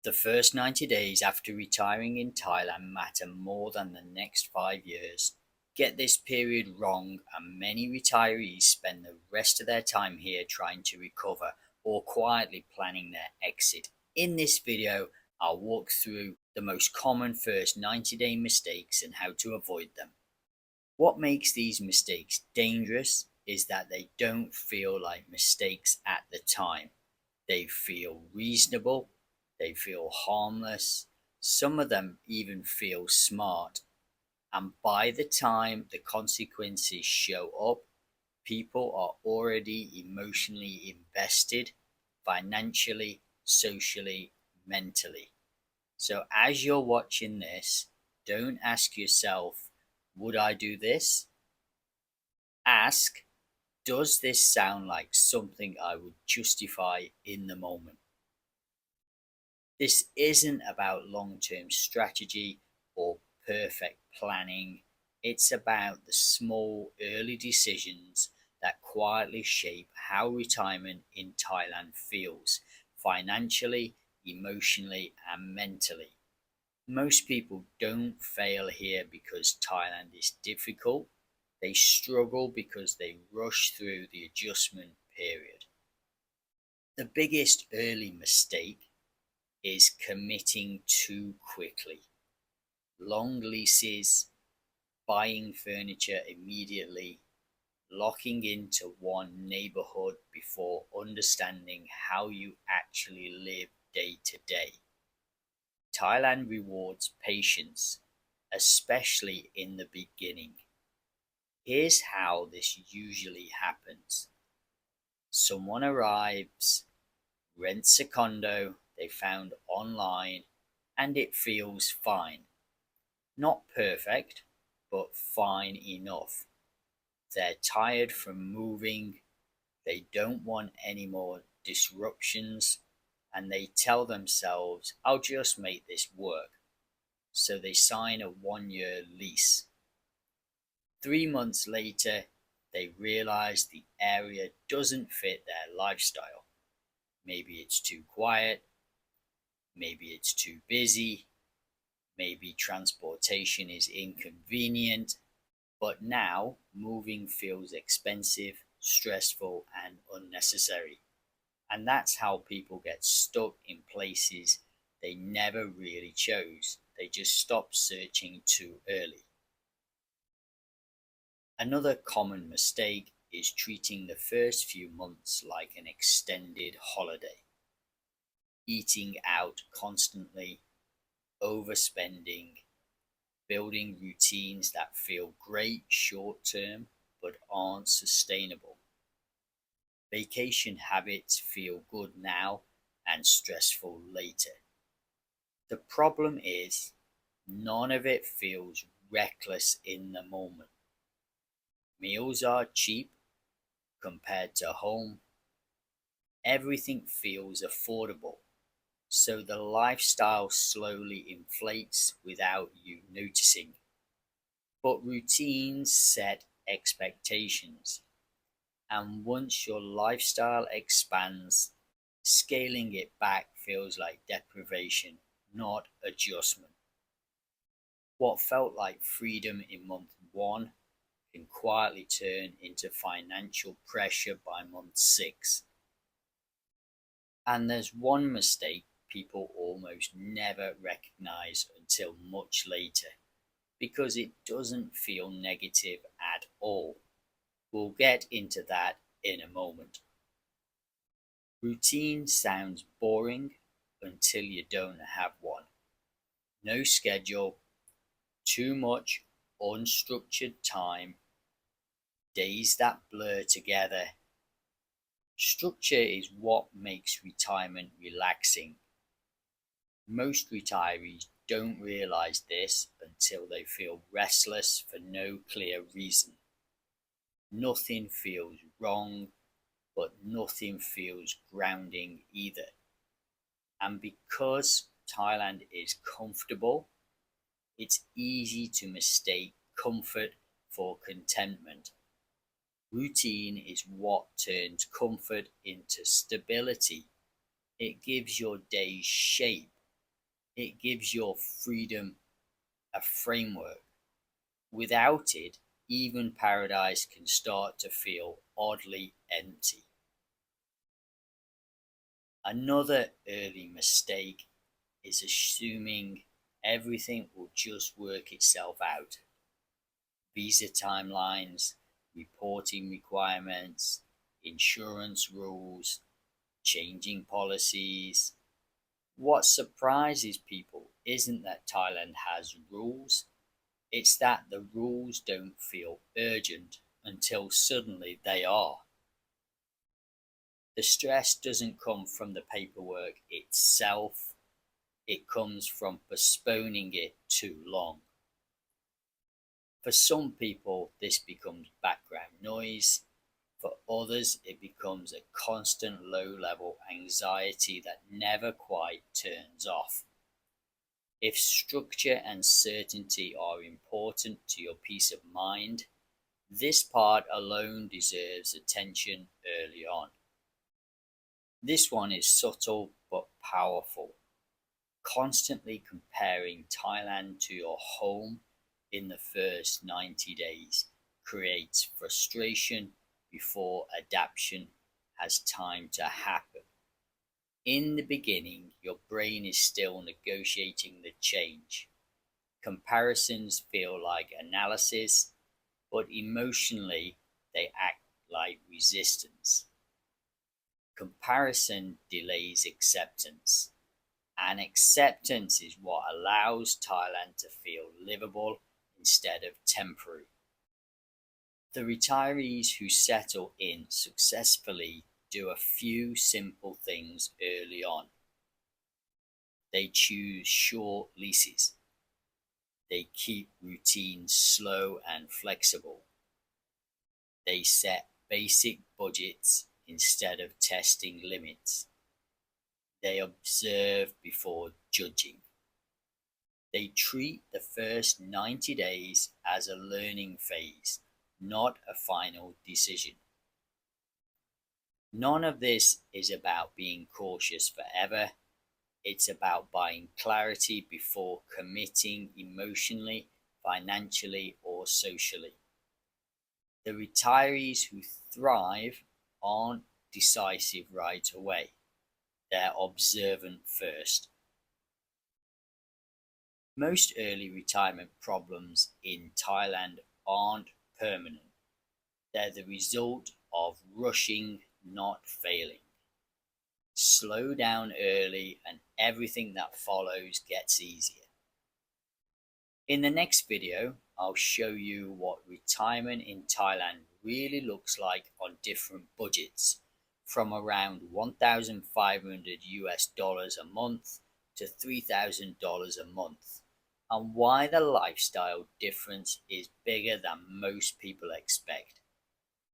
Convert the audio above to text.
The first 90 days after retiring in Thailand matter more than the next 5 years. Get this period wrong, and many retirees spend the rest of their time here trying to recover or quietly planning their exit. In this video, I'll walk through the most common first 90-day mistakes and how to avoid them. What makes these mistakes dangerous is that they don't feel like mistakes at the time. They feel reasonable, they feel harmless, some of them even feel smart. And by the time the consequences show up, people are already emotionally invested, financially, socially, mentally. So as you're watching this, don't ask yourself, would I do this? Ask, does this sound like something I would justify in the moment? This isn't about long-term strategy or perfect planning. It's about the small early decisions that quietly shape how retirement in Thailand feels financially, emotionally, and mentally. Most people don't fail here because Thailand is difficult. They struggle because they rush through the adjustment period. The biggest early mistake is committing too quickly. Long leases, buying furniture immediately, locking into one neighborhood before understanding how you actually live day to day. Thailand rewards patience, especially in the beginning. Here's how this usually happens. Someone arrives, rents a condo they found online, and it feels fine. Not perfect, but fine enough. They're tired from moving, they don't want any more disruptions, and they tell themselves, I'll just make this work. So they sign a 1-year lease. 3 months later, they realize the area doesn't fit their lifestyle. Maybe it's too quiet, maybe it's too busy, maybe transportation is inconvenient, but now moving feels expensive, stressful, and unnecessary. And that's how people get stuck in places they never really chose. They just stop searching too early. Another common mistake is treating the first few months like an extended holiday. Eating out constantly, overspending, building routines that feel great short term but aren't sustainable. Vacation habits feel good now and stressful later. The problem is, none of it feels reckless in the moment. Meals are cheap compared to home. Everything feels affordable, so the lifestyle slowly inflates without you noticing. But routines set expectations, and once your lifestyle expands, scaling it back feels like deprivation, not adjustment. What felt like freedom in month one can quietly turn into financial pressure by month six. And there's one mistake people almost never recognize until much later, because it doesn't feel negative at all. We'll get into that in a moment. Routine sounds boring until you don't have one. No schedule, too much unstructured time, days that blur together. Structure is what makes retirement relaxing. Most retirees don't realize this until they feel restless for no clear reason. Nothing feels wrong, but nothing feels grounding either. And because Thailand is comfortable, it's easy to mistake comfort for contentment. Routine is what turns comfort into stability. It gives your days shape, It gives your freedom a framework. Without it, even paradise can start to feel oddly empty. Another early mistake is assuming everything will just work itself out. Visa timelines, reporting requirements, insurance rules, changing policies. What surprises people isn't that Thailand has rules, it's that the rules don't feel urgent until suddenly they are. The stress doesn't come from the paperwork itself, it comes from postponing it too long. For some people, this becomes background noise. For others, it becomes a constant low level anxiety that never quite turns off. If structure and certainty are important to your peace of mind, this part alone deserves attention early on. This one is subtle but powerful. Constantly comparing Thailand to your home in the first 90 days creates frustration before adaptation has time to happen. In the beginning, your brain is still negotiating the change. Comparisons feel like analysis, but emotionally, they act like resistance. Comparison delays acceptance, and acceptance is what allows Thailand to feel livable instead of temporary. The retirees who settle in successfully do a few simple things early on. They choose short leases. They keep routines slow and flexible. They set basic budgets instead of testing limits. They observe before judging. They treat the first 90 days as a learning phase, not a final decision. None of this is about being cautious forever. It's about buying clarity before committing emotionally, financially, or socially. The retirees who thrive aren't decisive right away, they're observant first. Most early retirement problems in Thailand aren't permanent, they're the result of rushing, not failing. Slow down early, and everything that follows gets easier. In the next video, I'll show you what retirement in Thailand really looks like on different budgets, from around 1,500 US dollars a month to $3,000 a month, and why the lifestyle difference is bigger than most people expect.